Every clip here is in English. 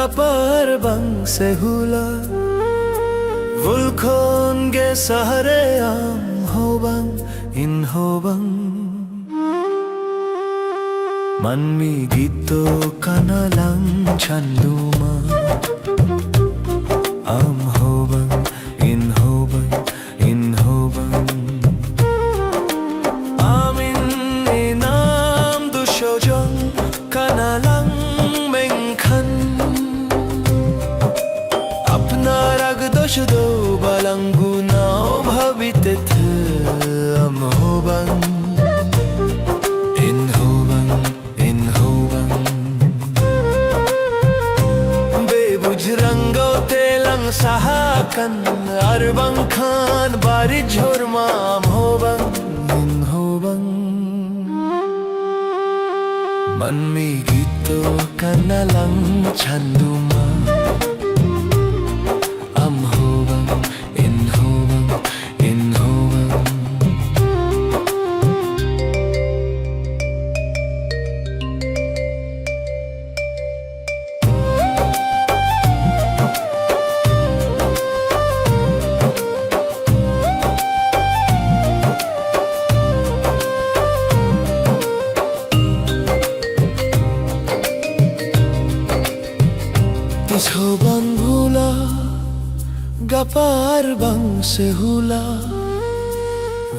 gapar bang sehula vulkhon ge sahare am hobang in hobang manmi gito kanalang chanduma am hobang in hobang in hobang amin inam du shojong kanalang mengkhan apna rag dosh do balanguna bhavit the am hobang in hobang in hobang bebuj rango telang sahakan arbang khan bari jhorma am hobang in hobang manmi gito kanalang chanduma am hobang in hobang in hobang Hobang hula gapar bang sehula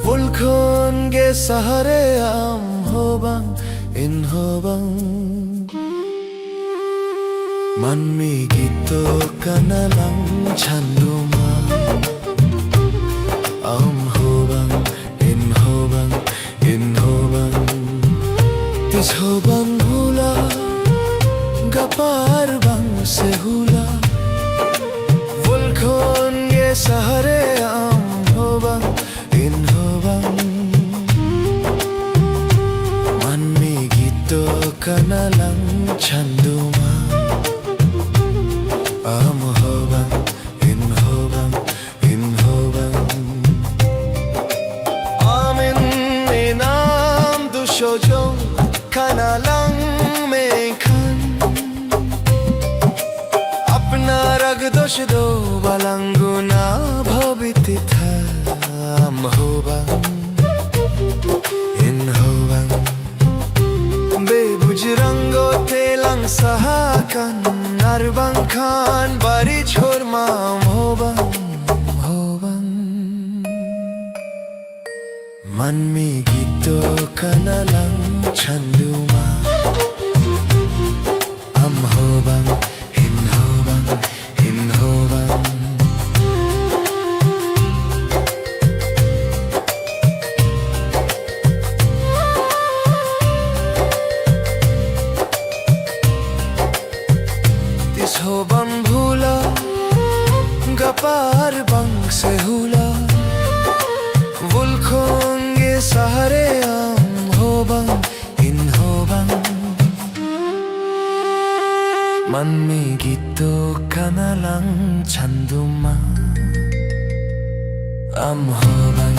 vulkhon ge sahare am hobang in hobang manmi gito kanalang chanduma am hobang in hobang in hobang tis hobang hula gapar bang sehula vulkhon ge sahare am hobang in hobang manmi gito kanalang chanduma am hobang in hobang in hobang amin inam du shojong kanalang mengkhan apna rag dosh do balanguna bhavit tha am hobang in hobang bebuj rango telang sahakan arbang khan bari chhorma am hobang hobang manmi gito kanalang chanduma am hobang in hobang in hobang tis hobang bhula gapar bang sehula vulkhon ge sahare am hobang in hobang manmi gito kanalang chanduma am hobang